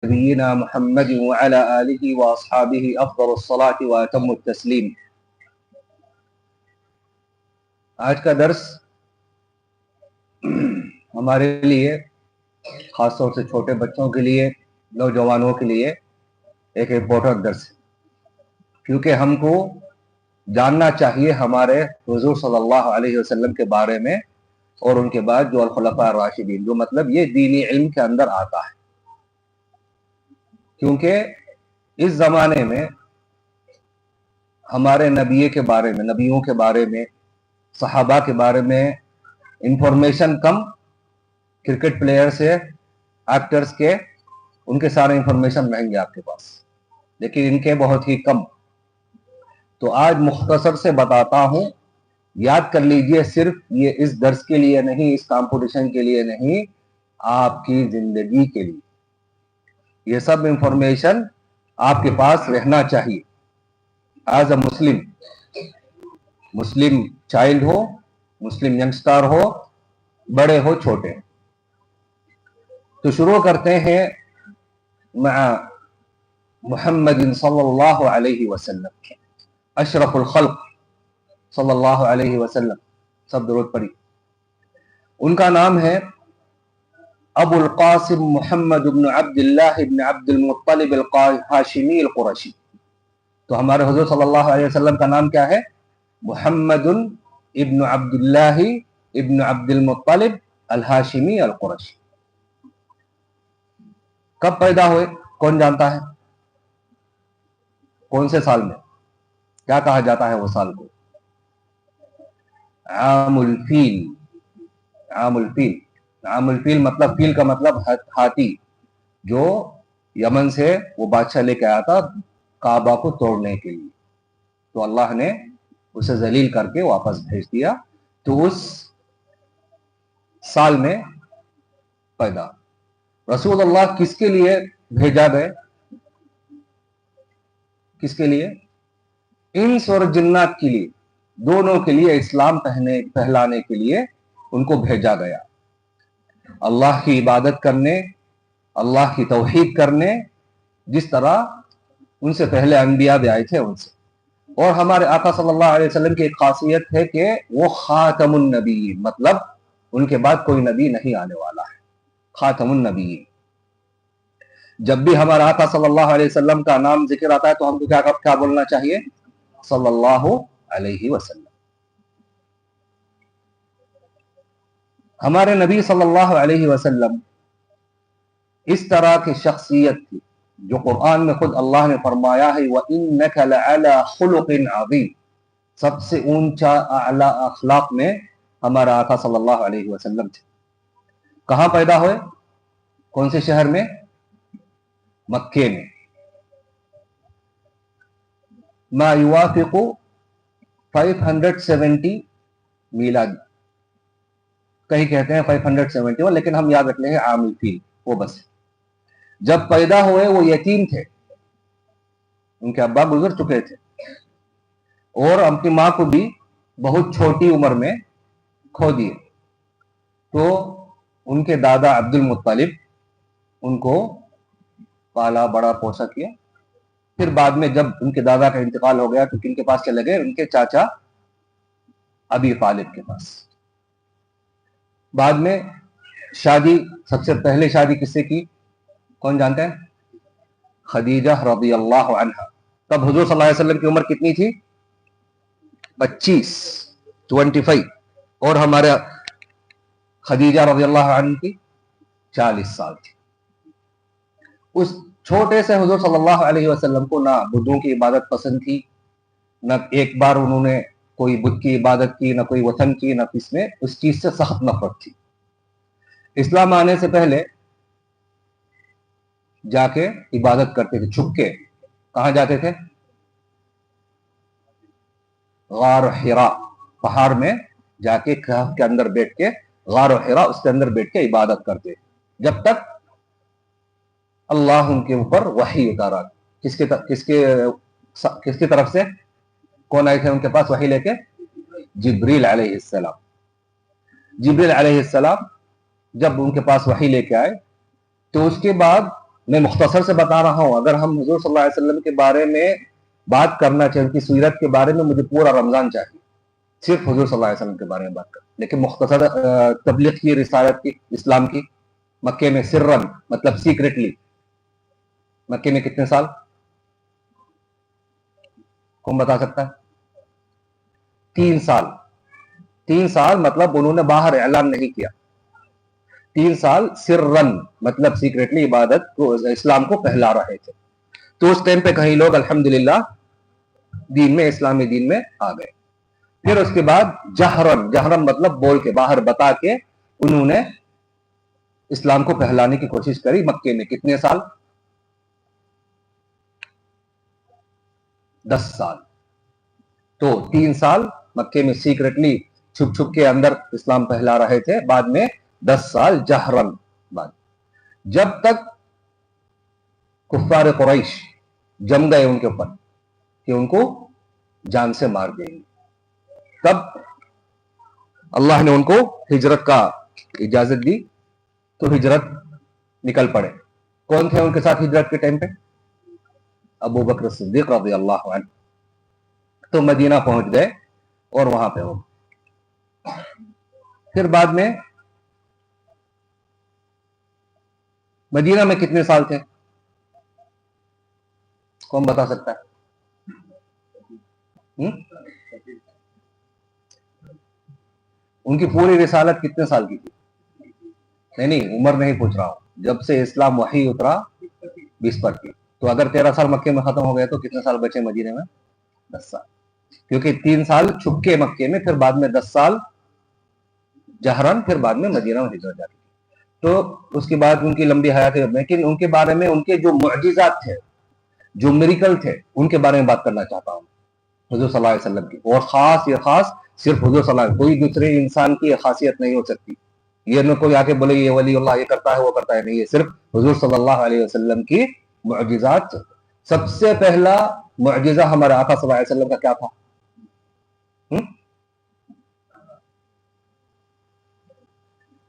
نبینا محمد وعلى آلہ واصحابہ افضل الصلاة واتم التسلیم۔ آج کا درس ہمارے لیے، خاص طور سے چھوٹے بچوں کے لیے، نوجوانوں کے لیے ایک امپورٹنٹ درس ہے، کیونکہ ہم کو جاننا چاہیے ہمارے حضور صلی اللہ علیہ وسلم کے بارے میں، اور ان کے بعد جو الخلفاء الراشدین، جو مطلب یہ دینی علم کے اندر آتا ہے، کیونکہ اس زمانے میں ہمارے نبی کے بارے میں، نبیوں کے بارے میں، صحابہ کے بارے میں انفارمیشن کم، کرکٹ پلیئر سے، ایکٹرز کے، ان کے سارے انفارمیشن رہیں گے آپ کے پاس، لیکن ان کے بہت ہی کم۔ تو آج مختصر سے بتاتا ہوں، یاد کر لیجئے، صرف یہ اس درس کے لیے نہیں، اس کمپٹیشن کے لیے نہیں، آپ کی زندگی کے لیے یہ سب انفارمیشن آپ کے پاس رہنا چاہیے۔ ایز اے مسلم چائلڈ ہو، مسلم ینگسٹر ہو، بڑے ہو چھوٹے۔ تو شروع کرتے ہیں مع محمد صلی اللہ علیہ وسلم، اشرف الخلق صلی اللہ علیہ وسلم، سب درود پڑھی۔ ان کا نام ہے ابو القاسم محمد بن عبد اللہ بن عبد المطلب الہاشمی القرشی۔ تو ہمارے حضور صلی اللہ علیہ وسلم کا نام کیا ہے؟ محمد ابن عبد اللہ ابن عبد المطلب الہاشمی القرشی۔ کب پیدا ہوئے کون جانتا ہے؟ کون سے سال میں؟ کیا کہا جاتا ہے وہ سال کو؟ عام الفیل۔ عام الفیل، عام الفیل مطلب، فیل کا مطلب ہاتھی، جو یمن سے وہ بادشاہ لے کے آیا تھا کعبہ کو توڑنے کے لیے، تو اللہ نے اسے ذلیل کر کے واپس بھیج دیا۔ تو اس سال میں پیدا۔ رسول اللہ کس کے لیے بھیجا گئے؟ کس کے لیے؟ انس اور جنات کے لیے، دونوں کے لیے، اسلام پھیلانے کے لیے ان کو بھیجا گیا، اللہ کی عبادت کرنے، اللہ کی توحید کرنے، جس طرح ان سے پہلے انبیاء بھی آئے تھے ان سے۔ اور ہمارے آقا صلی اللہ علیہ وسلم کی ایک خاصیت ہے کہ وہ خاتم النبیین، مطلب ان کے بعد کوئی نبی نہیں آنے والا ہے، خاتم النبیین۔ جب بھی ہمارا آقا صلی اللہ علیہ وسلم کا نام ذکر آتا ہے تو ہم کو کیا بولنا چاہیے؟ صلی اللہ علیہ وسلم۔ ہمارے نبی صلی اللہ علیہ وسلم اس طرح کی شخصیت تھی جو قرآن میں خود اللہ نے فرمایا ہے وَإِنَّكَ لَعَلَى خُلُقٍ عَظِيمٍ، سب سے اونچا اعلی اخلاق میں ہمارا آقا صلی اللہ علیہ وسلم تھے۔ کہاں پیدا ہوئے؟ کون سے شہر میں؟ مکے میں۔ ما یوافق 570 میلاد، کہیں کہتے ہیں 571، لیکن ہم یاد رکھ لیں گے عام الفیل، وہ بس۔ جب پیدا ہوئے وہ یتیم تھے، ان کے ابا گزر چکے تھے، اور اپنی ماں کو بھی بہت چھوٹی عمر میں کھو دیے۔ تو ان کے دادا عبد المطلب ان کو پالا بڑا پوسا کیا۔ پھر بعد میں جب ان کے دادا کا انتقال ہو گیا تو کن کے پاس چلے گئے؟ ان کے چاچا ابی طالب کے پاس۔ بعد میں شادی، سب سے پہلے شادی کس سے کی؟ کون جانتے ہیں؟ خدیجہ رضی اللہ عنہا۔ تب حضور صلی اللہ علیہ وسلم کی عمر کتنی تھی؟ 25، اور ہمارے خدیجہ رضی اللہ عنہ کی 40 سال تھی۔ اس چھوٹے سے حضور صلی اللہ علیہ وسلم کو نہ بتوں کی عبادت پسند تھی، نہ ایک بار انہوں نے کوئی بت کی عبادت کی، نہ کوئی وثن کی، نہ کس میں، اس چیز سے سخت نفرت تھی۔ اسلام آنے سے پہلے جا کے عبادت کرتے تھے چھپ کے۔ کہاں جاتے تھے؟ غار حرا، پہاڑ میں جا کے کہف کے اندر بیٹھ کے، غار حرا، اس کے اندر بیٹھ کے عبادت کرتے، جب تک اللہ ان کے اوپر وحی اتارا۔ کس کی طرف سے؟ کون آئے تھے ان کے پاس وحی لے کے؟ جبریل علیہ السلام۔ جبریل علیہ السلام جب ان کے پاس وحی لے کے آئے تو اس کے بعد میں مختصر سے بتا رہا ہوں. اگر ہم حضور صلی اللہ علیہ وسلم کے بارے میں بات کرنا چاہیے, ان کی سیرت کے بارے میں, مجھے پورا رمضان چاہیے صرف حضور صلی اللہ علیہ وسلم کے بارے میں بات کر. لیکن مختصر تبلیغ کی, رسالت کی, اسلام کی, مکے میں سرن مطلب سیکریٹلی, مکے میں کتنے سال؟ کون بتا سکتا ہے؟ 3 سال. 3 سال مطلب انہوں نے باہر اعلان نہیں کیا. 3 سال سرن مطلب سیکریٹلی عبادت کو, اسلام کو پھیلا رہے تھے. تو اس ٹائم پہ کہیں لوگ الحمدللہ دین میں, اسلامی دین میں آ گئے. پھر اس کے بعد جہرن, جہرن مطلب بول کے, باہر بتا کے انہوں نے اسلام کو پھیلانے کی کوشش کری مکے میں. کتنے سال؟ 10 سال. تو 3 سال مکے میں سیکریٹلی چھپ چھپ کے اندر اسلام پھیلا رہے تھے, بعد میں 10 سال جہرن. بعد جب تک کفار قریش جم گئے ان کے اوپر کہ ان کو جان سے مار دیں گے, تب اللہ نے ان کو ہجرت کا اجازت دی. تو ہجرت نکل پڑے. کون تھے ان کے ساتھ ہجرت کے ٹائم پہ؟ ابو بکر صدیق رضی اللہ عنہ. تو مدینہ پہنچ گئے اور وہاں پہ ہو. پھر بعد میں مدینہ میں کتنے سال تھے؟ کون بتا سکتا ہے؟ ان کی پوری رسالت کتنے سال کی تھی؟ نہیں, عمر نہیں پوچھ رہا ہوں. جب سے اسلام وحی اترا 20 پر کی, تو اگر 13 سال مکے میں ختم ہو گئے تو کتنے سال بچے مدینے میں؟ 10 سال. کیونکہ 3 سال چھپ کے مکے میں, پھر بعد میں 10 سال جہرن, پھر بعد میں مدینہ میں ہجرت جاتی. تو اس کے بعد ان کی لمبی حیات ہے. لیکن ان کے بارے میں, ان کے جو معجزات تھے, جو میریکل تھے, ان کے بارے میں بات کرنا چاہتا ہوں حضور صلی اللہ علیہ وسلم کی. اور خاص, یہ خاص صرف حضور صلی اللہ علیہ وسلم, کوئی دوسرے انسان کی خاصیت نہیں ہو سکتی. یہ نہ کوئی آ کے بولے یہ ولی اللہ یہ کرتا ہے وہ کرتا ہے, نہیں. یہ صرف حضور صلی اللہ علیہ وسلم کی معجزات. سب سے پہلا معجزہ ہمارے آقا صلی اللہ علیہ وسلم کا کیا تھا؟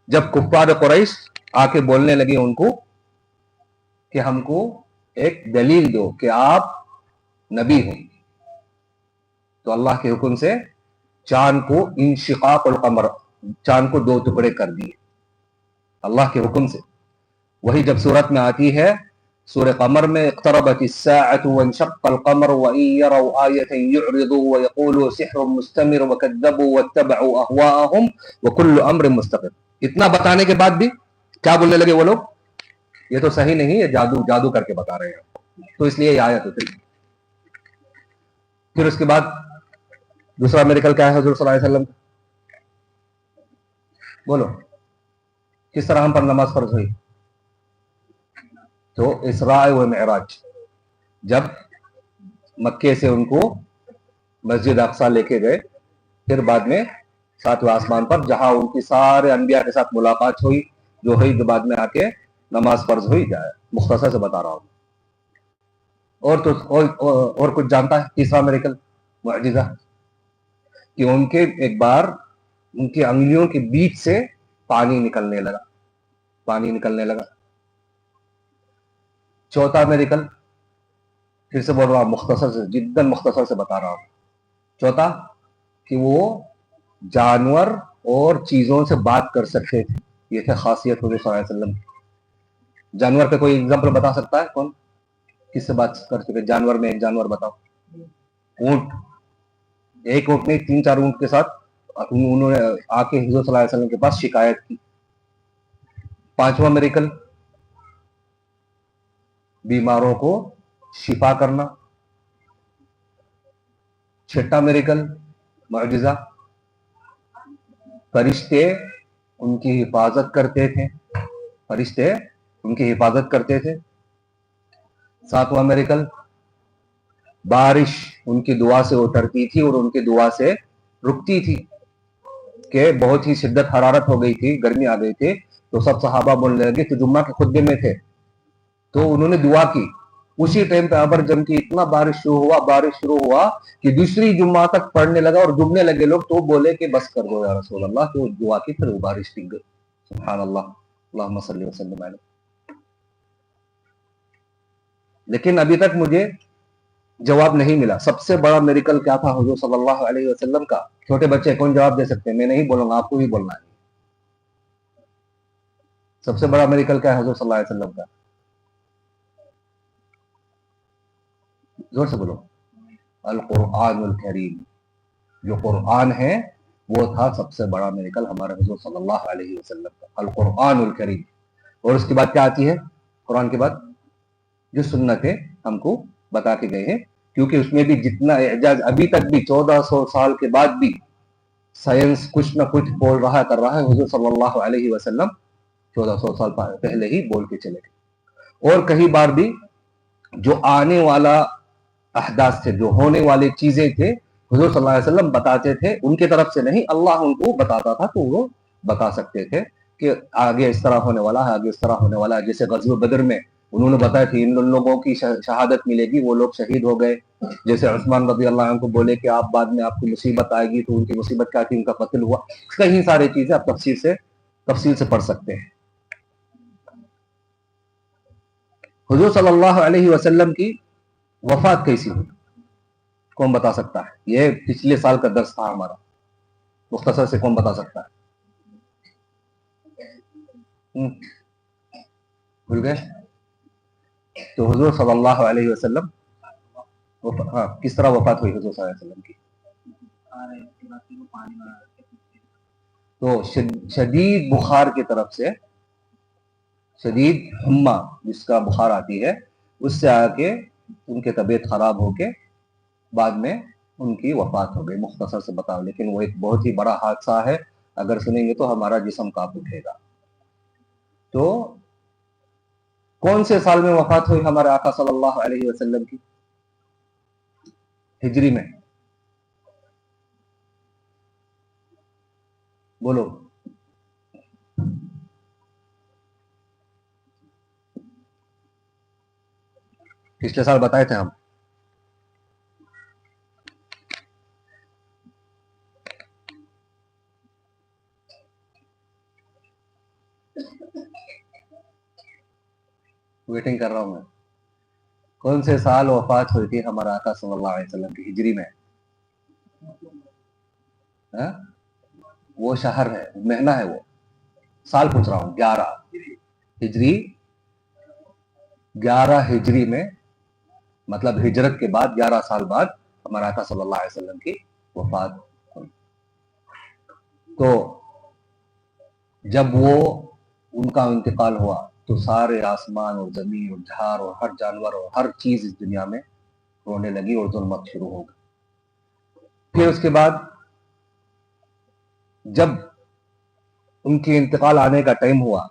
جب کفار قریش آ کے بولنے لگے ان کو کہ ہم کو ایک دلیل دو کہ آپ نبی ہوں, تو اللہ کے حکم سے چاند کو انشقاق القمر, چاند کو 2 ٹکڑے کر دیے اللہ کے حکم سے. وہی جب سورت میں آتی ہے سورہ قمر میں, اقتربت الساعة وانشق القمر وإن يروا آية يعرضوا ويقولوا سحر مستمر وكذبوا واتبعوا أهواءهم وكل أمر مستقر. اتنا بتانے کے بعد بھی کیا بولنے لگے وہ لوگ؟ یہ تو صحیح نہیں, یہ جادو کر کے بتا رہے ہیں. تو اس لیے یہ آیت ہوتی. پھر اس کے بعد دوسرا میریکل کیا ہے حضور صلی اللہ علیہ وسلم؟ بولو, کس طرح ہم پر نماز فرض ہوئی؟ تو اسراء و معراج, جب مکے سے ان کو مسجد اقصی لے کے گئے, پھر بعد میں 7ویں آسمان پر جہاں ان کی سارے انبیاء کے ساتھ ملاقات ہوئی, جو ہوئی تو بعد میں آ کے نماز فرض ہوئی. جائے مختصر سے بتا رہا ہوں. اور کچھ جانتا ہے تیسرا میریکل معجزہ؟ کہ ان کے ایک بار ان کی انگلیوں کے بیچ سے پانی نکلنے لگا. چوتھا میریکل, پھر سے بول رہا ہوں مختصر سے, جدا مختصر سے بتا رہا ہوں. چوتھا کہ وہ جانور اور چیزوں سے بات کر سکتے تھے. یہ تھے خاصیت حضور صلی اللہ علیہ وسلم. جانور پہ کوئی اگزامپل بتا سکتا ہے؟ کون کس سے بات کر سکے؟ جانور میں ایک جانور بتاؤ. اونٹ. ایک اونٹ نہیں, 3-4 اونٹ کے ساتھ انہوں نے آ کے حضور صلی اللہ علیہ وسلم کے پاس شکایت کی. 5واں میریکل, بیماروں کو شفا کرنا. 6واں میریکل معجزہ, فرشتے ان کی حفاظت کرتے تھے. 7واں میریکل, بارش ان کی دعا سے اترتی تھی اور ان کی دعا سے رکتی تھی. کہ بہت ہی شدت حرارت ہو گئی تھی, گرمی آ گئی تھی, تو سب صحابہ بولنے لگے کہ جمعہ کے خطبے میں تھے, تو انہوں نے دعا کی. اسی ٹائم پہ ابر جم کی اتنا بارش شروع ہوا کہ دوسری جمعہ تک پڑھنے لگا اور ڈوبنے لگے لوگ. تو بولے کہ بس کر دو یا رسول اللہ, تو دعا کی, پھر وہ بارش ٹک گئی. سبحان اللہ, اللہم صلی وسلم علیہ. لیکن ابھی تک مجھے جواب نہیں ملا سب سے بڑا میریکل کیا تھا حضور صلی اللہ علیہ وسلم کا. چھوٹے بچے کون جواب دے سکتے ہیں؟ میں نہیں بولوں گا, آپ کو ہی بولنا ہے. سب سے بڑا میریکل کیا ہے حضور صلی اللہ علیہ وسلم کا؟ زور سے بولو. القرآن الکریم. جو قرآن ہے وہ تھا سب سے بڑا میریکل ہمارے حضور صلی اللہ علیہ وسلم کا, القرآن الکریم. اور اس کے بعد کیا آتی ہے قرآن کے بعد؟ جو سنتیں ہم کو بتا کے گئے ہیں, کیونکہ اس میں بھی جتنا اعجاز ابھی تک بھی 1400 سال کے بعد بھی سائنس کچھ نہ کچھ بول رہا کر رہا ہے, حضور صلی اللہ علیہ وسلم 1400 سال پہلے ہی بول کے چلے گئے. اور کہیں بار بھی جو آنے والا احداث تھے, جو ہونے والی چیزیں تھے, حضور صلی اللہ علیہ وسلم بتاتے تھے, ان کی طرف سے نہیں, اللہ ان کو بتاتا تھا تو وہ بتا سکتے تھے کہ آگے اس طرح ہونے والا ہے, آگے اس طرح ہونے والا ہے. جیسے غزوہ بدر میں انہوں نے بتایا تھی ان لوگوں کی شہادت ملے گی, وہ لوگ شہید ہو گئے. جیسے عثمان رضی اللہ عنہ کو بولے کہ آپ بعد میں آپ کی مصیبت آئے گی, تو ان کی مصیبت کیا تھی, ان کا قتل ہوا. کئی ساری چیزیں آپ تفصیل سے پڑھ سکتے ہیں. حضور صلی اللہ علیہ وسلم کی وفات کیسی ہوئی, کون بتا سکتا ہے؟ یہ پچھلے سال کا درس تھا ہمارا, مختصر سے کون بتا سکتا ہے؟ بھول گئے؟ تو حضور صلی اللہ علیہ وسلم ہاں کس طرح وفات ہوئی حضور صلی اللہ علیہ وسلم کی؟ تو شدید بخار کی طرف سے, شدید ہما جس کا بخار آتی ہے, اس سے آ کے ان کی طبیعت خراب ہو کے بعد میں ان کی وفات ہو گئی. مختصر سے بتاؤ, لیکن وہ ایک بہت ہی بڑا حادثہ ہے, اگر سنیں گے تو ہمارا جسم کانپ اٹھے گا. تو کون سے سال میں وفات ہوئی ہمارے آقا صلی اللہ علیہ وسلم کی؟ ہجری میں. بولو. پچھلے سال بتائے تھے ہم. ویٹنگ کر رہا ہوں میں. کون سے سال وفات ہوئی تھی ہمارا آقا صلی اللہ علیہ وسلم کی ہجری میں؟ وہ شہر ہے, مہینہ ہے, وہ سال پوچھ رہا ہوں. 11 ہجری, 11 ہجری میں, مطلب ہجرت کے بعد 11 سال بعد ہمارا آقا صلی اللہ علیہ وسلم کی وفات ہوئی. تو جب وہ ان کا انتقال ہوا تو سارے آسمان اور زمین اور جھار اور ہر جانور اور ہر چیز اس دنیا میں رونے لگی اور ظلمت شروع ہو گئی. پھر اس کے بعد جب ان کے انتقال آنے کا ٹائم ہوا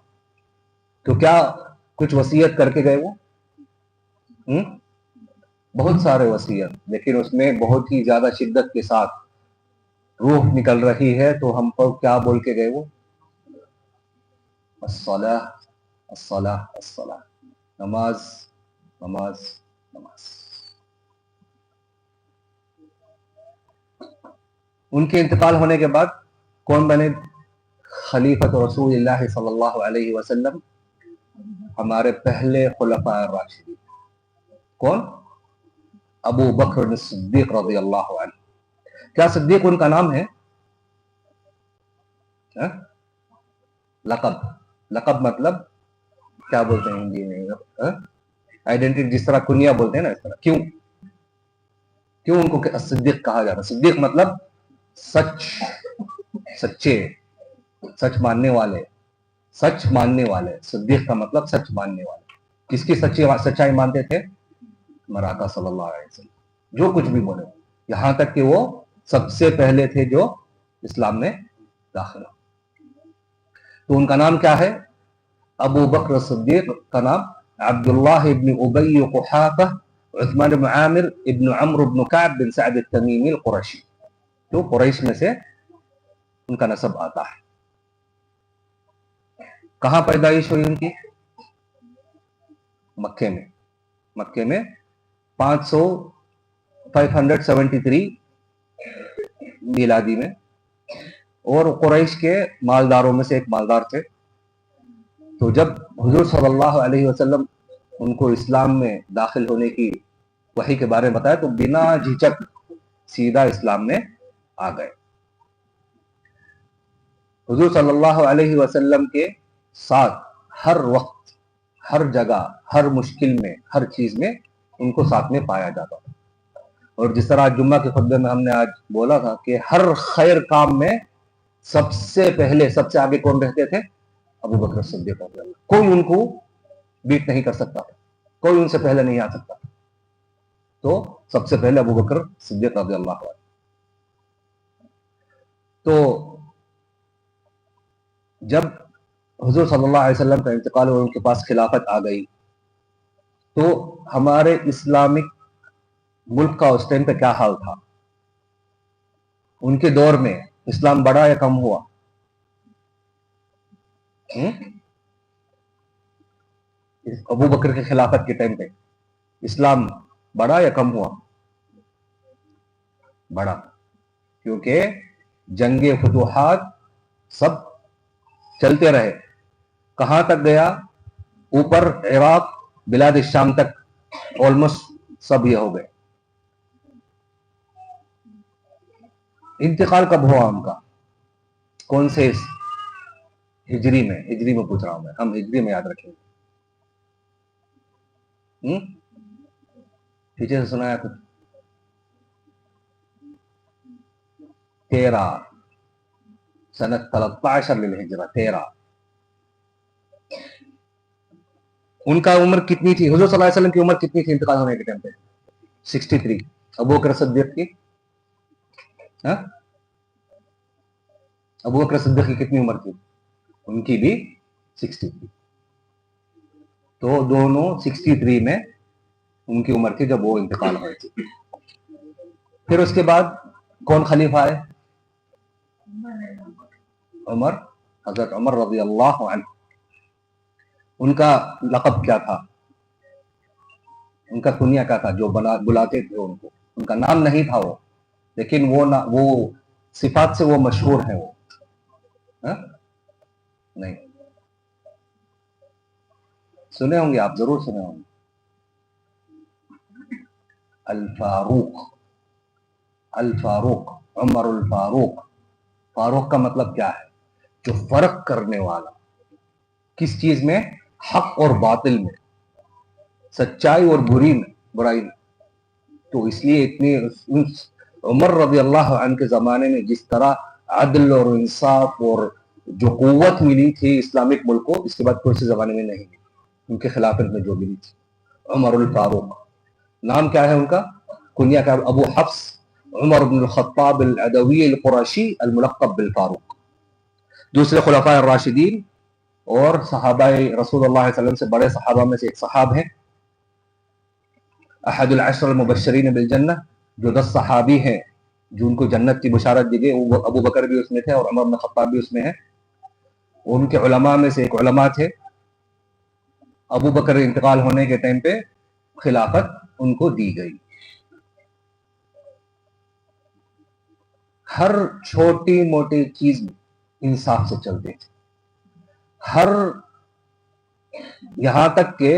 تو کیا کچھ وصیت کر کے گئے وہ؟ بہت سارے وصیت, لیکن اس میں بہت ہی زیادہ شدت کے ساتھ روح نکل رہی ہے, تو ہم پر کیا بول کے گئے وہ؟ الصلاۃ الصلاۃ الصلاۃ, نماز نماز نماز. ان کے انتقال ہونے کے بعد کون بنے خلیفۃ رسول اللہ صلی اللہ علیہ وسلم؟ ہمارے پہلے خلفاء الراشدین. کون؟ ابو بکر صدیق رضی اللہ عنہ. کیا صدیق ان کا نام ہے؟ لقب. لقب مطلب کیا بولتے ہیں ہندی میں؟ آئیڈینٹی, جس طرح کنیا بولتے ہیں نا, اس طرح. کیوں ان کو صدیق کہا جاتا ہے؟ صدیق مطلب سچ, سچے, سچ ماننے والے, سچ ماننے والے. صدیق کا مطلب سچ ماننے والے. کس کی سچائی مانتے تھے؟ ہمارا آقا صلی اللہ علیہ وسلم. جو کچھ بھی بولے, یہاں تک کہ وہ سب سے پہلے تھے جو اسلام میں داخل ہو. تو ان کا نام کیا ہے؟ ابو بکر صدیق کا نام عبداللہ ابن ابی قحافہ عثمان بن عامر ابن عمرو بن کعب بن سعد التمیمی القرشی. تو قریش میں سے ان کا نسب آتا ہے. کہاں پیدائش ہوئی ان کی؟ مکے میں. مکے میں 573 میلادی میں. اور قریش کے مالداروں میں سے ایک مالدار تھے. تو جب حضور صلی اللہ علیہ وسلم ان کو اسلام میں داخل ہونے کی وحی کے بارے میں بتایا تو بنا جھجک سیدھا اسلام میں آ گئے. حضور صلی اللہ علیہ وسلم کے ساتھ ہر وقت، ہر جگہ، ہر مشکل میں، ہر چیز میں ان کو ساتھ میں پایا جاتا تھا. اور جس طرح جمعہ کے خطبے میں ہم نے آج بولا تھا کہ ہر خیر کام میں سب سے پہلے، سب سے آگے کون رہتے تھے؟ ابو بکر صدیق رضی اللہ. کوئی ان کو بیٹ نہیں کر سکتا تھا، کوئی ان سے پہلے نہیں آ سکتا تھا. تو سب سے پہلے ابو بکر صدیق رضی اللہ عنہ. تو جب حضور صلی اللہ علیہ وسلم کا انتقال اور ان کے پاس خلافت آ گئی تو ہمارے اسلامک ملک کا اس ٹائم پہ کیا حال تھا؟ ان کے دور میں اسلام بڑا یا کم ہوا؟ ابو بکر کی خلافت کے ٹائم پہ اسلام بڑا یا کم ہوا؟ بڑا، کیونکہ جنگ فتوحات سب چلتے رہے. کہاں تک گیا؟ اوپر عراق، بلاد الشام تک آلموسٹ سب یہ ہو گئے. انتقال کب ہوا ان کا؟ کون سے ہجری میں؟ ہجری میں پوچھ رہا ہوں میں، ہم ہجری میں یاد رکھیں گے. پیچھے سے سنایا کچھ 13 سنت 13 للہجرہ 13. ان کا عمر کتنی تھی؟ حضور صلی اللہ علیہ وسلم کی عمر کتنی تھی انتقال ہونے کے ٹائم پہ؟ 63. ابو بکر صدیق کی ابو بکر صدیق کی کتنی عمر تھی؟ ان کی بھی 63. تو دونوں 63 میں ان کی عمر تھی جب وہ انتقال ہوئے تھے. پھر اس کے بعد کون خلیفہ آئے؟ عمر، حضرت عمر رضی اللہ عنہ. ان کا لقب کیا تھا؟ ان کا کنیا کیا تھا جو بلاتے تھے ان کو؟ ان کا نام نہیں تھا وہ، لیکن وہ صفات سے وہ مشہور ہیں. وہ نہیں سنے ہوں گے آپ، ضرور سنے ہوں گے. الفاروق، الفاروق، عمر الفاروق. فاروق کا مطلب کیا ہے؟ جو فرق کرنے والا. کس چیز میں؟ حق اور باطل میں، سچائی اور برائی میں. تو اس لیے اتنی عمر رضی اللہ عنہ کے زمانے میں جس طرح عدل اور انصاف اور جو قوت ملی تھی اسلامک ملک کو، اس کے بعد کوئی سے زمانے میں نہیں ملی. ان کے خلافت میں جو ملی تھی. عمر الفاروق. نام کیا ہے ان کا؟ کنیا کا ابو حفص عمر بن الخطاب العدوی القرشی الملقب بالفاروق. دوسرے خلفاء الراشدین اور صحابہ رسول اللہ علیہ وسلم سے بڑے صحابہ میں سے ایک صحاب ہیں، احد العشر المبشرین بالجنہ، جو 10 صحابی ہیں جو ان کو جنت کی بشارت دی گئی. وہ ابو بکر بھی اس میں تھے اور عمر بن خطاب بھی اس میں ہے. ان کے علماء میں سے ایک علماء تھے. ابو بکر انتقال ہونے کے ٹائم پہ خلافت ان کو دی گئی. ہر چھوٹی موٹی چیز میں انصاف سے چلتے تھے. ہر یہاں تک کہ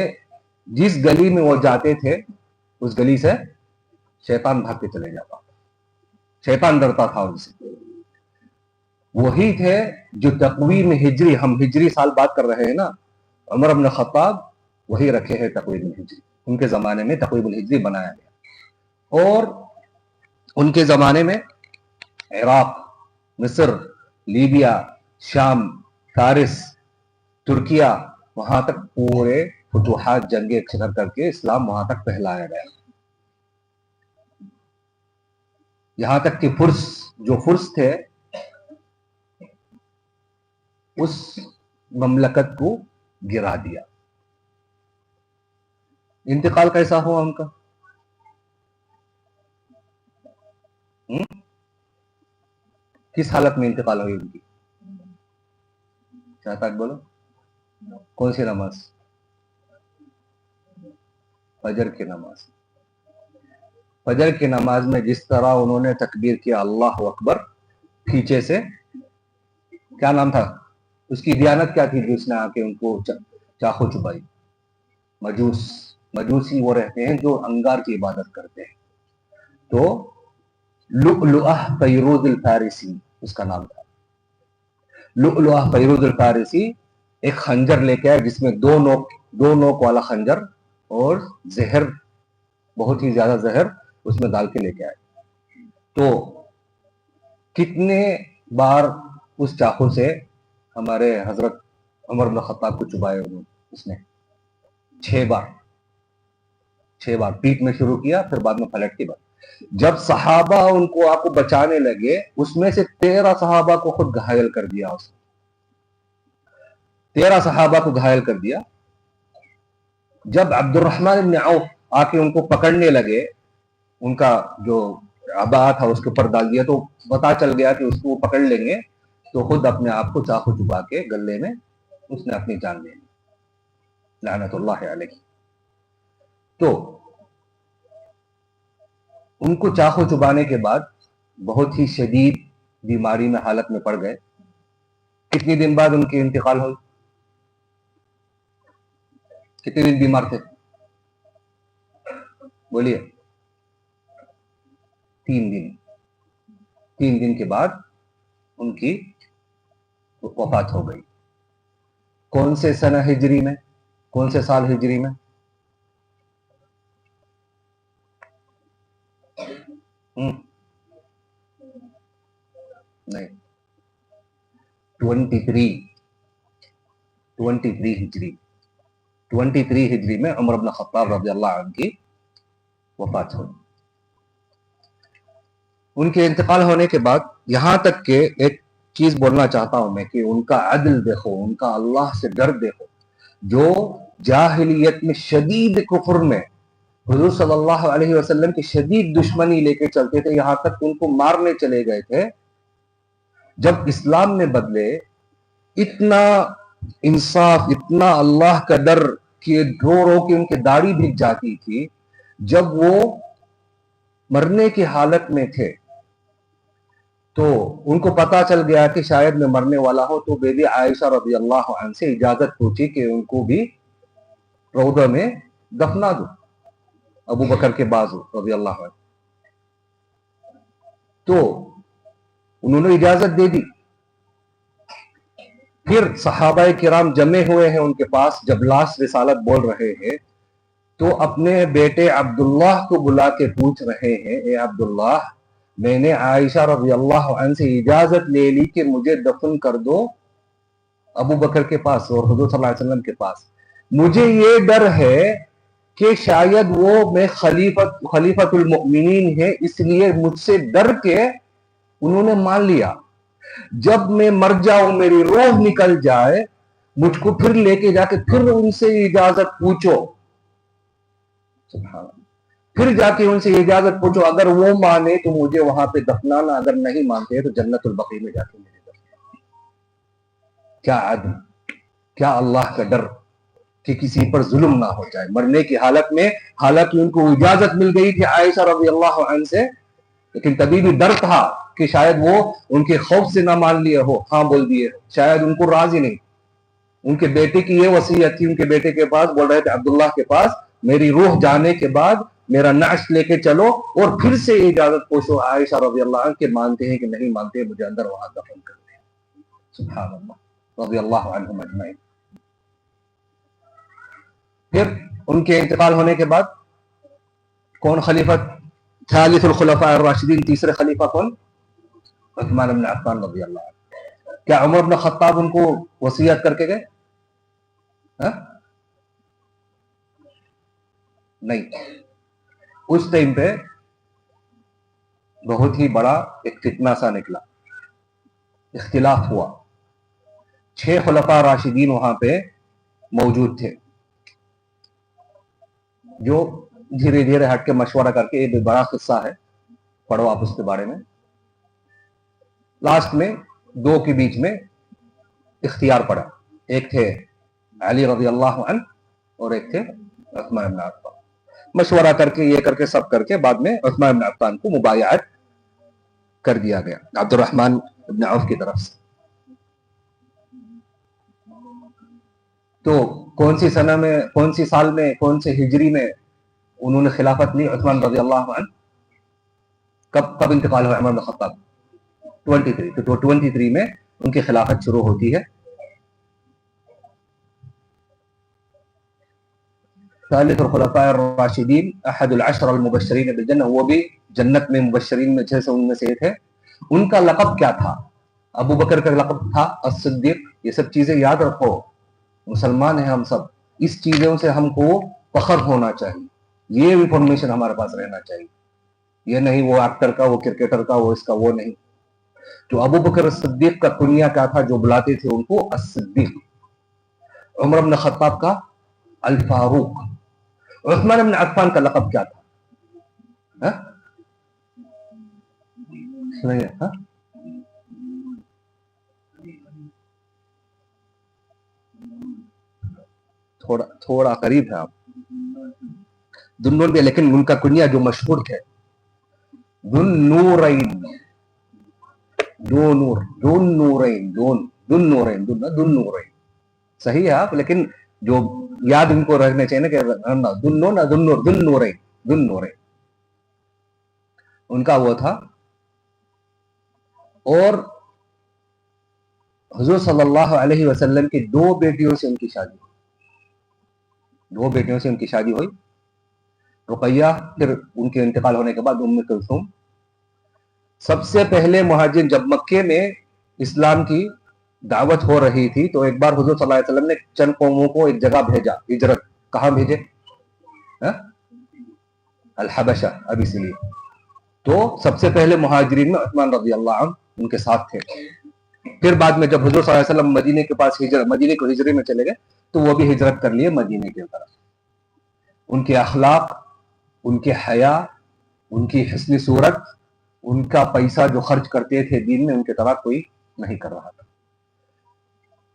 جس گلی میں وہ جاتے تھے اس گلی سے شیطان بھاگ کے چلے جاتا تھا. شیطان ڈرتا تھا ان سے. وہی تھے جو تقویم ہجری، ہم ہجری سال بات کر رہے ہیں نا، عمر بن خطاب وہی رکھے ہیں تقویم الہجری. ان کے زمانے میں تقویم الہجری بنایا گیا. اور ان کے زمانے میں عراق، مصر، لیبیا، شام، فارس، ترکیہ، وہاں تک پورے فتوحات جنگیں کر کے اسلام وہاں تک پھیلایا گیا. یہاں تک کہ فرس تھے اس مملکت کو گرا دیا. انتقال کیسا ہوا ان کا؟ کس حالت میں انتقال ہوئی ان کی؟ چاہتا بولو. کون سی نماز؟ فجر کی نماز. فجر کی نماز میں جس طرح انہوں نے تکبیر کیا اللہ اکبر، پیچھے سے کیا نام تھا اس کی؟ دیانت کیا تھی جو اس نے آ کے ان کو چاقو چبائی؟ مجوسی وہ رہتے ہیں جو انگار کی عبادت کرتے ہیں. تو لؤلؤہ فیروز الفارسی اس کا نام تھا. لؤلؤہ فیروز الفارسی ایک خنجر لے کے آئے جس میں دو نوک والا خنجر اور زہر، بہت ہی زیادہ زہر اس میں ڈال کے لے کے آئے. تو کتنے بار اس چاقو سے ہمارے حضرت عمر بن خطاب کو چبائے اس نے؟ 6 بار. 6 بار پیٹ میں شروع کیا، پھر بعد میں پلٹ کے بعد. جب صحابہ ان کو آپ کو بچانے لگے، اس میں سے 13 صحابہ کو خود گھائل کر دیا. اس 13 صحابہ کو گھائل کر دیا. جب عبد الرحمن بن عوف آ کے ان کو پکڑنے لگے، ان کا جو عبا تھا اس کے اوپر ڈال دیا، تو پتا چل گیا کہ اس کو پکڑ لیں گے، تو خود اپنے آپ کو چاقو چبا کے گلے میں اس نے اپنی جان لے لی، لعنت اللہ علیہ. تو ان کو چاقو چبانے کے بعد بہت ہی شدید بیماری میں حالت میں پڑ گئے. کتنے دن بعد ان کی انتقال ہوئی؟ کتنے دن بیمار تھے؟ بولیے. 3 دن. 3 دن کے بعد ان کی وفات ہو گئی. کون سے سنہ ہجری میں؟ کون سے سال ہجری میں؟ نہیں، 23 ہجری. 23 ہجری میں عمر بن خطاب رضی اللہ عنہ کی وفات ہوئی. ان کے انتقال ہونے کے بعد یہاں تک کہ ایک چیز بولنا چاہتا ہوں میں کہ ان کا عدل دیکھو، ان کا اللہ سے ڈر دیکھو. جو جاہلیت میں شدید کفر میں حضور صلی اللہ علیہ وسلم کی شدید دشمنی لے کے چلتے تھے، یہاں تک ان کو مارنے چلے گئے تھے. جب اسلام میں بدلے، اتنا انصاف، اتنا اللہ کا ڈر کہ رو رو کے ان کی داڑھی بھیگ جاتی تھی. جب وہ مرنے کی حالت میں تھے تو ان کو پتا چل گیا کہ شاید میں مرنے والا ہوں، تو بی بی عائشہ رضی اللہ عنہ سے اجازت پوچھی کہ ان کو بھی روضہ میں دفنا دو، ابو بکر کے بازو رضی اللہ عنہ. تو انہوں نے اجازت دے دی. پھر صحابہ کرام جمع ہوئے ہیں ان کے پاس. جب لاش رسالت بول رہے ہیں تو اپنے بیٹے عبداللہ کو بلا کے پوچھ رہے ہیں، اے عبداللہ، میں نے عائشہ رضی اللہ عنہ سے اجازت لے لی کہ مجھے دفن کر دو ابو بکر کے پاس اور حضور صلی اللہ علیہ وسلم کے پاس. مجھے یہ ڈر ہے کہ شاید وہ میں خلیفۃ المؤمنین ہے، اس لیے مجھ سے ڈر کے انہوں نے مان لیا. جب میں مر جاؤں، میری روح نکل جائے، مجھ کو پھر لے کے جا کے پھر ان سے اجازت پوچھو. سبحان اللہ. پھر جا کے ان سے اجازت پوچھو، اگر وہ مانے تو مجھے وہاں پہ دفنانا، اگر نہیں مانتے تو جنت البقیع میں جا کے مجھے دفنانا. کیا عدل، کیا اللہ کا ڈر کہ کسی پر ظلم نہ ہو جائے مرنے کی حالت میں. حالانکہ ان کو اجازت مل گئی تھی عائشہ رضی اللہ عنہ سے، لیکن تبھی بھی ڈر تھا کہ شاید وہ ان کے خوف سے نہ مان لیے ہو، ہاں بول دیے، شاید ان کو راضی نہیں. ان کے بیٹے کی یہ وصیت تھی، ان کے بیٹے کے پاس بول رہے تھے عبداللہ کے پاس، میری روح جانے کے بعد میرا نعش لے کے چلو اور پھر سے اجازت پوچھو عائشہ رضی اللہ عنہ کہ مانتے ہیں کہ نہیں مانتے ہیں، مجھے اندر وہاں دفن کر دیں. سبحان اللہ، رضی اللہ عنہم اجمعین. پھر ان کے انتقال ہونے کے بعد کون خلیفہ؟ ثالث الخلفاء الراشدین، تیسرے خلیفہ کون؟ عثمان بن عفان رضی اللہ عنہ. کیا عمر بن خطاب ان کو وصیت کر کے گئے؟ نہیں. اس ٹائم پہ بہت ہی بڑا ایک فتنہ سا نکلا، اختلاف ہوا. 6 خلفاء راشدین وہاں پہ موجود تھے جو دھیرے دھیرے ہٹ کے مشورہ کر کے، ایک بڑا قصہ ہے، پڑھو آپ اس کے بارے میں. لاسٹ میں 2 کے بیچ میں اختیار پڑا، ایک تھے علی رضی اللہ عنہ اور ایک تھے عثمان بن عفان. مشورہ کر کے، یہ کر کے، سب کر کے بعد میں عثمان بن عفان کو مبایعت کر دیا گیا عبد الرحمن بن عوف کی طرف سے. تو کون سی سنہ میں، کون سی سال میں، کون سے ہجری میں انہوں نے خلافت لی عثمان رضی اللہ عنہ؟ کب انتقال ہوا عمر بن خطاب؟ 23، تو 23 میں ان کی خلافت شروع ہوتی ہے. ثالث الخلفاء الراشدین احد العشر المبشرین بالجنہ، وہ بھی جنت میں مبشرین میں 6 سے ان میں سے تھے. ان کا لقب کیا تھا؟ ابو بکر کا لقب تھا الصدیق. یہ سب چیزیں یاد رکھو، مسلمان ہیں ہم سب، اس چیزوں سے ہم کو فخر ہونا چاہیے، یہ انفارمیشن ہمارے پاس رہنا چاہیے. یہ نہیں وہ ایکٹر کا، وہ کرکٹر کا، وہ اس کا، وہ نہیں. جو ابو بکر الصدیق کا کنیا کیا تھا، جو بلاتے تھے ان کو الصدیق. عمر بن خطاب کا الفاروق. عثمان بن عفان کا لقب کیا تھا؟ تھوڑا قریب ہے آپ. دنون بھی، لیکن ان کا کنیا جو مشہور تھے دن نورین، دن نورین صحیح ہے آپ، لیکن جو یاد ان کو رکھنے چاہیے نا کہ دن نورین ان کا وہ تھا. اور حضور صلی اللہ علیہ وسلم کی 2 بیٹیوں سے ان کی شادی ہوئی. 2 بیٹیوں سے ان کی شادی ہوئی، رقیہ، پھر ان کے انتقال ہونے کے بعد ام کلثوم. سب سے پہلے مہاجر جب مکے میں اسلام کی دعوت ہو رہی تھی تو ایک بار حضور صلی اللہ علیہ وسلم نے چند قوموں کو ایک جگہ بھیجا ہجرت. کہاں بھیجے؟ الحبشہ، ابھی سے لیے. تو سب سے پہلے مہاجرین میں عثمان رضی اللہ عنہ ان کے ساتھ تھے. پھر بعد میں جب حضور صلی اللہ علیہ وسلم مدینے کے پاس مدینے کو ہجرے میں چلے گئے تو وہ بھی ہجرت کر لیے مدینے کی طرف. ان کے اخلاق، ان کے حیا، ان کی حسن صورت، ان کا پیسہ جو خرچ کرتے تھے دین میں ان کی طرح کوئی نہیں کر رہا تھا.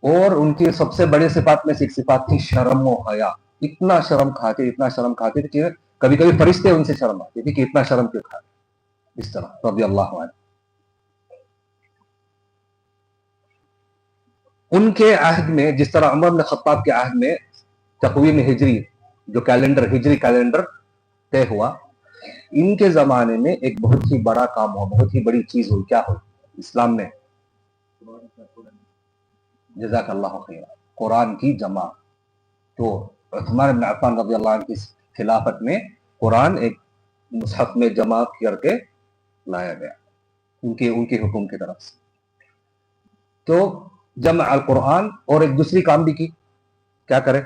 اور ان کی سب سے بڑے صفات میں سے ایک صفات تھی شرم و حیا. اتنا شرم کھاتے تھے کہ کبھی کبھی فرشتے ان سے شرم آتے تھے کہ اتنا شرم کیوں کھاتے. اس طرح رضی اللہ عنہ. ان کے عہد میں، جس طرح عمر بن خطاب کے عہد میں تقویم ہجری، جو کیلنڈر، ہجری کیلنڈر طے ہوا، ان کے زمانے میں ایک بہت ہی بڑا کام ہوا، بہت ہی بڑی چیز ہوئی. کیا ہوئی اسلام میں؟ جزاک اللہ خیر، قرآن کی جمع. تو عثمان بن عفان رضی اللہ عنہ کی خلافت میں قرآن ایک مصحف میں جمع کر کے لایا گیا ان کے حکم کی طرف سے. تو جمع القرآن، اور ایک دوسری کام بھی کی. کیا کرے؟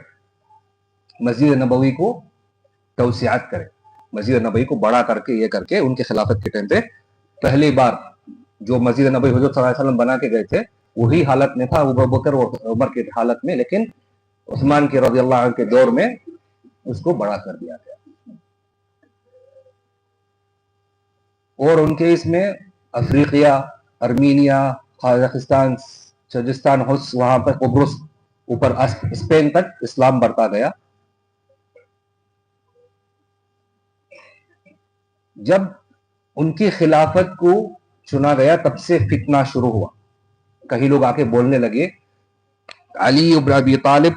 مسجد نبوی کو توسیعات کرے، مسجد نبوی کو بڑا کر کے، یہ کر کے ان کے خلافت کے ٹائم پہ پہلی بار جو مسجد نبوی حضور صلی اللہ علیہ وسلم بنا کے گئے تھے وہی حالت میں تھا ابو بکر اور عمر کی حالت میں، لیکن عثمان کے رضی اللہ عنہ کے دور میں اس کو بڑا کر دیا گیا. اور ان کے اس میں افریقیہ، ارمینیا، قازقستان، سجستان، وہاں پر قبرص، اوپر اسپین تک اسلام بڑھتا گیا. جب ان کی خلافت کو چنا گیا تب سے فتنہ شروع ہوا. کہیں لوگ آ کے بولنے لگے علی ابن ابی طالب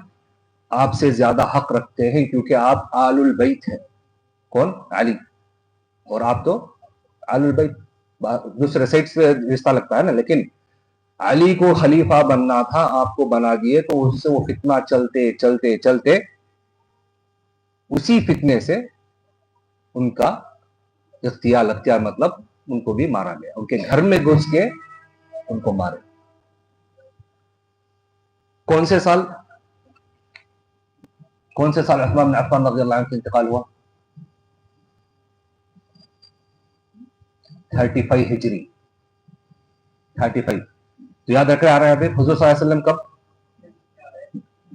آپ سے زیادہ حق رکھتے ہیں کیونکہ آپ آل البیت ہیں. کون؟ علی. اور آپ تو آل البیت، دوسرے سائڈ سے رشتہ لگتا ہے نا، لیکن علی کو خلیفہ بننا تھا، آپ کو بنا دیے. تو اس سے وہ فتنہ چلتے چلتے چلتے اسی فتنے سے ان کا اختیار مطلب ان کو بھی مارا گیا، ان کے گھر میں گھس کے ان کو مارے. کون سے سال عثمان بن عفان رضی اللہ عنہ کا انتقال ہوا؟ 35 ہجری. 35 تو یاد رکھے آ رہا ہے. حضور صلی اللہ علیہ وسلم کب؟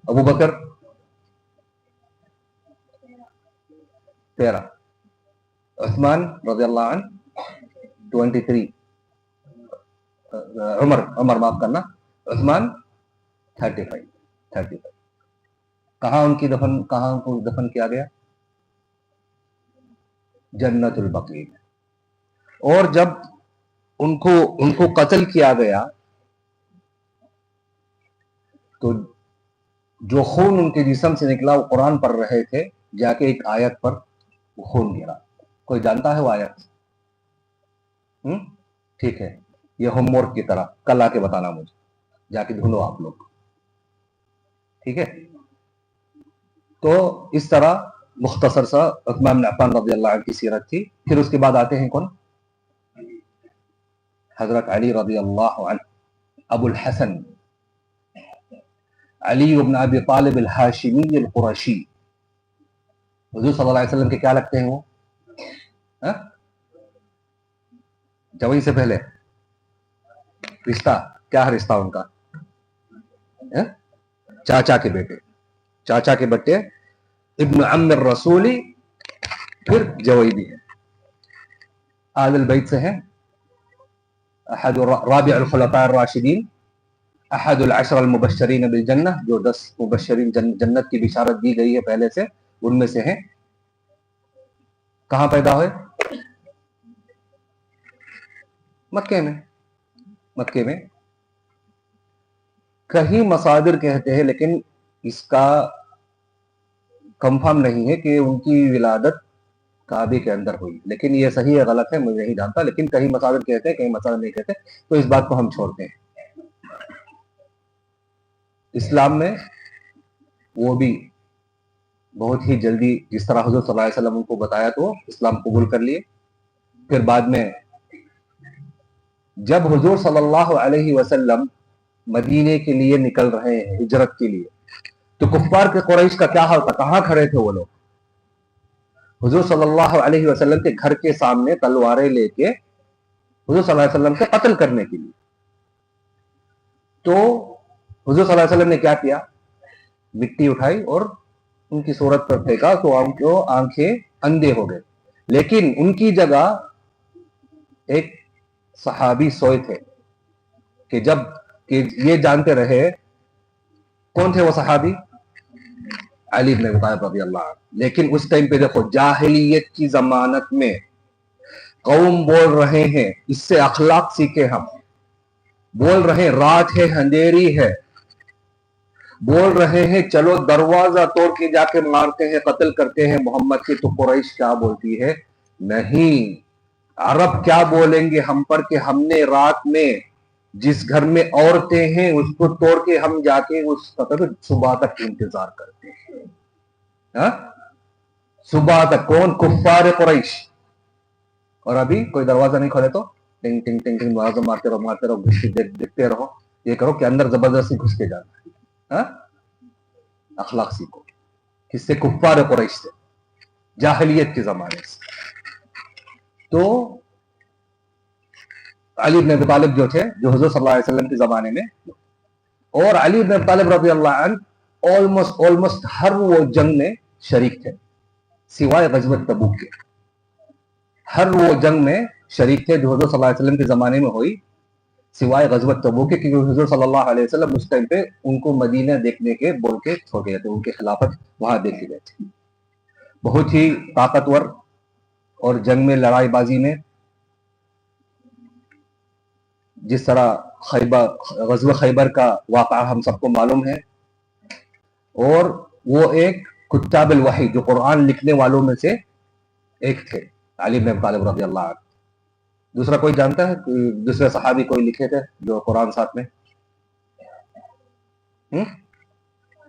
ابو بکر 13، عثمان رضی اللہ عنہ 23، عمر معاف کرنا، عثمان 35. کہاں ان کو دفن کیا گیا؟ جنت البقیع. اور جب ان کو قتل کیا گیا تو جو خون ان کے جسم سے نکلا وہ قرآن پڑھ رہے تھے، جا کے ایک آیت پر وہ خون گرا. کوئی جانتا ہے وہ آیت؟ ٹھیک ہے، یہ ہوم ورک کی طرح کل آ کے بتانا مجھے، جا کے ڈھونڈو آپ لوگ. ٹھیک ہے، تو اس طرح مختصر سا عثمان بن عفان رضی اللہ عنہ کی سیرت تھی. پھر اس کے بعد آتے ہیں کون؟ حضرت علی رضی اللہ عنہ، ابو الحسن علی بن ابی طالب الہاشمی القرشی. حضور صلی اللہ علیہ وسلم کے کیا لگتے ہیں وہ؟ جوئی سے پہلے رشتہ کیا ہے؟ رشتہ ان کا چاچا کے بیٹے، چاچا کے بیٹے، ابن عم الرسولی، پھر جوئی بھی ہے. آل البیت سے ہیں، احد رابع الخلفاء الراشدین، احد العشر المبشرین بالجنہ، جو 10 مبشرین جنت کی بشارت دی گئی ہے پہلے سے، ان میں سے ہیں. کہاں پیدا ہوئے؟ مکے میں. مکے میں کہیں مصادر کہتے ہیں، لیکن اس کا کنفرم نہیں ہے کہ ان کی ولادت کعبے کے اندر ہوئی، لیکن یہ صحیح ہے غلط ہے مجھے نہیں جانتا، لیکن کہیں مصادر کہتے ہیں کہیں مصادر نہیں کہتے، تو اس بات کو ہم چھوڑتے ہیں. اسلام میں وہ بھی بہت ہی جلدی، جس طرح حضور صلی اللہ علیہ وسلم ان کو بتایا تو اسلام قبول کر لیے. پھر بعد میں جب حضور صلی اللہ علیہ وسلم مدینے کے لیے نکل رہے ہیں ہجرت کے لیے، تو کفار کے قریش کا کیا حال تھا؟ کہاں کھڑے تھے وہ لوگ؟ حضور صلی اللہ علیہ وسلم کے گھر کے سامنے تلواریں لے کے حضور صلی اللہ علیہ وسلم کے قتل کرنے کے لیے. تو حضور صلی اللہ علیہ وسلم نے کیا کیا؟ مٹی اٹھائی اور ان کی صورت پر پھینکا تو آنکھیں اندھے ہو گئے. لیکن ان کی جگہ ایک صحابی سوئے تھے کہ جب کہ یہ جانتے رہے. کون تھے وہ صحابی؟ علی بن ابی طالب رضی اللہ عنہ. لیکن اس ٹائم پہ دیکھو، جاہلیت کی ضمانت میں قوم بول رہے ہیں اس سے اخلاق سیکھے، ہم بول رہے ہیں رات ہے اندھیری ہے، بول رہے ہیں چلو دروازہ توڑ کے جا کے مارتے ہیں، قتل کرتے ہیں محمد کی. تو قریش کیا بولتی ہے؟ نہیں، عرب کیا بولیں گے ہم پر کہ ہم نے رات میں جس گھر میں عورتیں ہیں اس کو توڑ کے ہم جا کے اس قتل صبح تک انتظار کرتے ہیں. صبح تک. کون؟ کفار قریش. اور ابھی کوئی دروازہ نہیں کھولے تو ٹنگ ٹنگ ٹنگ ٹنگ دروازہ مارتے رہو دیکھتے رہو. یہ کرو کہ اندر زبردستی گھس کے جانا. اخلاق سیکھو. کس سے؟ کفار قریش سے، جاہلیت کے زمانے سے. تو علی بن ابی طالب جو تھے، جو حضور صلی اللہ علیہ وسلم کے زمانے میں، اور علی بن ابی طالب رضی اللہ عنہ آلموسٹ ہر وہ جنگ میں شریک تھے سوائے غزوۃ تبوک کے. ہر وہ جنگ میں شریک تھے جو حضور صلی اللہ علیہ وسلم کے زمانے میں ہوئی، سوائے غزوۃ تبوک کے، کیونکہ حضور صلی اللہ علیہ وسلم اس ٹائم پہ ان کو مدینہ دیکھنے کے بول کے چھوڑ گئے تھے. ان کی خلافت وہاں دیکھی گئے تھے. بہت ہی طاقتور، اور جنگ میں لڑائی بازی میں جس طرح غزوہ خیبر کا واقعہ ہم سب کو معلوم ہے. اور وہ ایک کتاب الوحی، جو قرآن لکھنے والوں میں سے ایک تھے، علی بن ابی طالب رضی اللہ عنہ. دوسرا کوئی جانتا ہے؟ دوسرے صحابی کوئی لکھے تھے جو قرآن ساتھ میں؟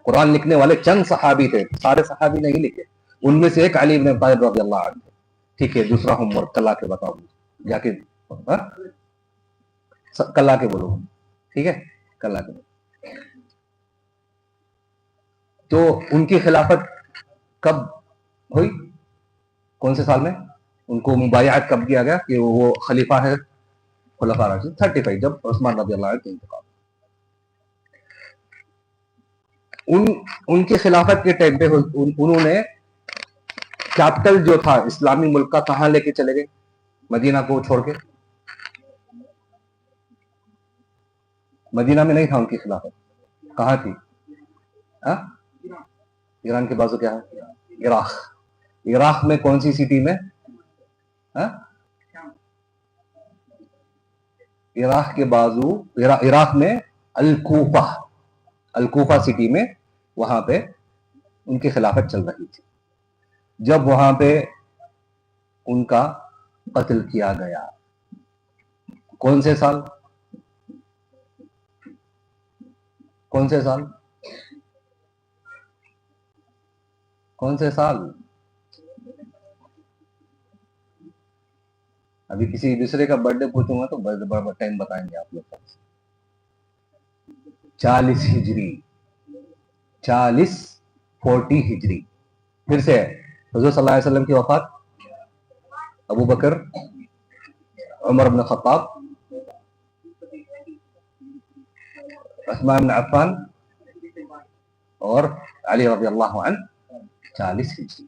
قرآن لکھنے والے چند صحابی تھے، سارے صحابی نہیں لکھے. ان میں سے ایک علی بن ابی طالب رضی اللہ عنہ. ٹھیک ہے، دوسرا ہوم ورک کل آ کے بتاؤ جا کے، کل آ کے بولو. ٹھیک ہے، کل آ کے بولو. تو ان کی خلافت کب ہوئی؟ کون سے سال میں ان کو مبایعت کب کیا گیا کہ وہ خلیفہ ہے خلفاء راشدین؟ 35، جب عثمان رضی اللہ عنہ کے انتقال. ان کی خلافت کے ٹائم پہ انہوں نے کیپٹل جو تھا اسلامی ملک کا کہاں لے کے چلے گئے؟ مدینہ کو چھوڑ کے. مدینہ میں نہیں تھا ان کی خلافت. کہاں تھی؟ ایران کے بازو کیا ہے؟ عراق. عراق میں کون سی سٹی میں؟ عراق کے بازو، عراق میں الکوفہ سٹی میں وہاں پہ ان کی خلافت چل رہی تھی. جب وہاں پہ ان کا قتل کیا گیا، کون سے سال؟ کون سے سال؟ کون سے سال؟ ابھی کسی دوسرے کا برتھ ڈے پوچھوں گا تو بڑا ٹائم بتائیں گے آپ لوگ. 40 ہجری، 40 ہجری. پھر سے حضور صلی اللہ علیہ وسلم کی وفات ابو بکر، عمر بن خطاب، عثمان بن عفان اور علی رضی اللہ عنہ 40 ہجری.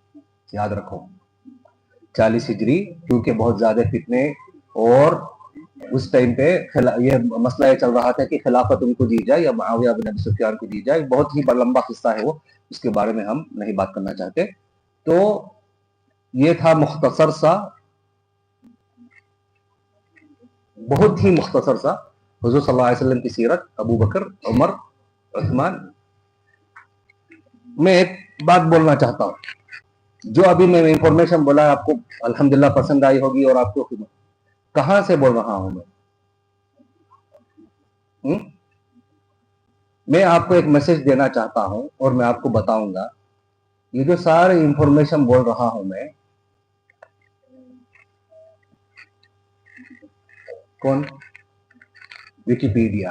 یاد رکھو 40 ہجری، کیونکہ بہت زیادہ فتنے اور اس ٹائم پہ یہ مسئلہ یہ چل رہا تھا کہ خلافت ان کو دی جائے یا معاویہ بن ابی سفیان کو دی جائے. بہت ہی لمبا قصہ ہے وہ، اس کے بارے میں ہم نہیں بات کرنا چاہتے. تو یہ تھا مختصر سا، بہت ہی مختصر سا حضور صلی اللہ علیہ وسلم کی سیرت، ابو بکر، عمر، عثمان. میں ایک بات بولنا چاہتا ہوں، جو ابھی میں انفارمیشن بولا آپ کو الحمدللہ پسند آئی ہوگی، اور آپ کو کہاں سے بول رہا ہوں میں آپ کو ایک میسج دینا چاہتا ہوں اور میں آپ کو بتاؤں گا. یہ جو سارے انفارمیشن بول رہا ہوں میں، کون؟ ویکیپیڈیا.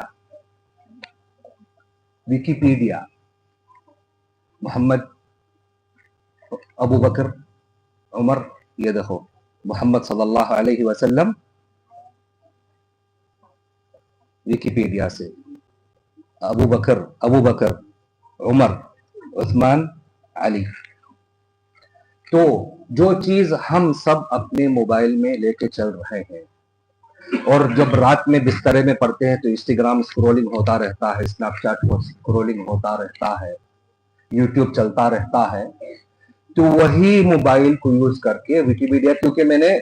ویکیپیڈیا. محمد، ابو بکر، عمر، یہ دیکھو محمد صلی اللہ علیہ وسلم، ویکیپیڈیا سے ابو بکر، عمر، عثمان، علی. تو جو چیز ہم سب اپنے موبائل میں لے کے چل رہے ہیں، اور جب رات میں بسترے میں پڑتے ہیں تو انسٹاگرام سکرولنگ ہوتا رہتا ہے، اسنیپ چیٹ سکرولنگ ہوتا رہتا ہے، یوٹیوب چلتا رہتا ہے، تو وہی موبائل کو یوز کر کے ویکیپیڈیا، کیونکہ میں نے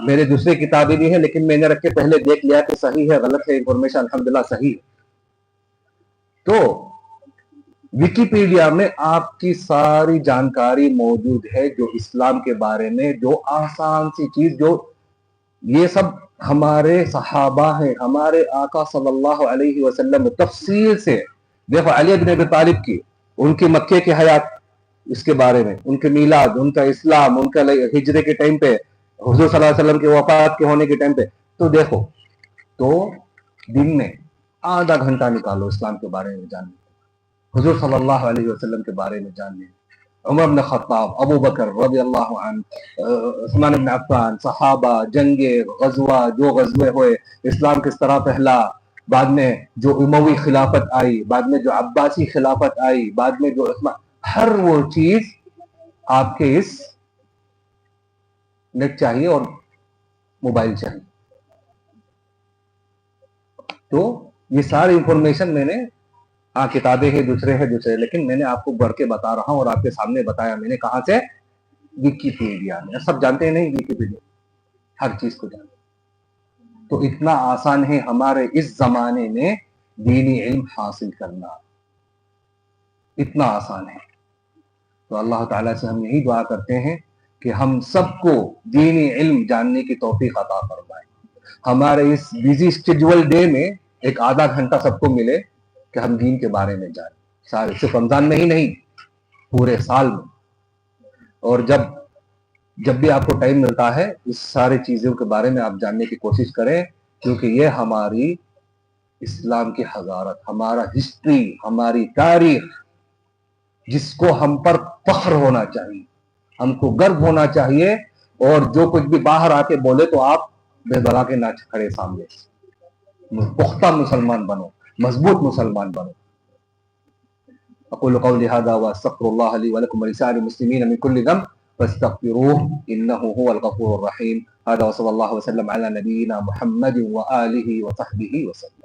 میرے دوسرے کتابیں بھی ہیں لیکن میں نے رکھ کے پہلے دیکھ لیا کہ صحیح ہے غلط ہے، انفارمیشن الحمدللہ صحیح ہے. تو ویکیپیڈیا میں آپ کی ساری جانکاری موجود ہے، جو اسلام کے بارے میں، جو آسان سی چیز، جو یہ سب ہمارے صحابہ ہیں، ہمارے آقا صلی اللہ علیہ وسلم تفصیل سے. دیکھو علی بن ابی طالب کی، ان کی مکے کی حیات، اس کے بارے میں، ان کے میلاد، ان کا اسلام، ان کا ہجرے کے ٹائم پہ، حضور صلی اللہ علیہ وسلم کے وفات کے ہونے کے ٹائم پہ. تو دیکھو، تو دن میں آدھا گھنٹہ نکالو اسلام کے بارے میں جاننے، حضور صلی اللہ علیہ وسلم کے بارے میں جاننے، عمر بن خطاب، ابو بکر رضی اللہ عنہ، عثمان بن عفان، صحابہ، جنگیں، غزوہ، جو غزوے ہوئے، اسلام کس طرح پھیلا، بعد میں جو اموی خلافت آئی، بعد میں جو عباسی خلافت آئی، بعد میں جو عثمان، ہر وہ چیز آپ کے اس نیٹ چاہیے اور موبائل چاہیے. تو یہ ساری انفارمیشن میں نے، کتابیں ہیں دوسرے، لیکن میں نے آپ کو بڑھ کے بتا رہا ہوں اور آپ کے سامنے بتایا میں نے. کہاں سے؟ ویکیپیڈیا میں. سب جانتے ہیں نہیں ویکیپیڈیا، ہر چیز کو جانتے. تو اتنا آسان ہے ہمارے اس زمانے میں دینی علم حاصل کرنا، اتنا آسان ہے. تو اللہ تعالیٰ سے ہم یہی دعا کرتے ہیں کہ ہم سب کو دینی علم جاننے کی توفیق عطا فرمائے. ہمارے اس بزی اسکیڈول ڈے میں ایک آدھا گھنٹہ سب کو ملے کہ ہم دین کے بارے میں جانیں، سارے، صرف رمضان میں ہی نہیں، پورے سال میں. اور جب بھی آپ کو ٹائم ملتا ہے اس سارے چیزوں کے بارے میں آپ جاننے کی کوشش کریں، کیونکہ یہ ہماری اسلام کی حضارت، ہمارا ہسٹری، ہماری تاریخ، جس کو ہم پر فخر ہونا چاہیے، ہم کو گرو ہونا چاہیے. اور جو کچھ بھی باہر آ کے بولے تو آپ بے بلا کے نہ کھڑے سامنے، پختہ مسلمان بنو، مضبوط مسلمان بنو. اقول قولی هذا واستغفر الله لي ولكم ولسائر المسلمين من كل ذنب فاستغفروه انه هو الغفور الرحيم. هذا وصلى الله وسلم على نبينا محمد وآله وصحبه وسلم.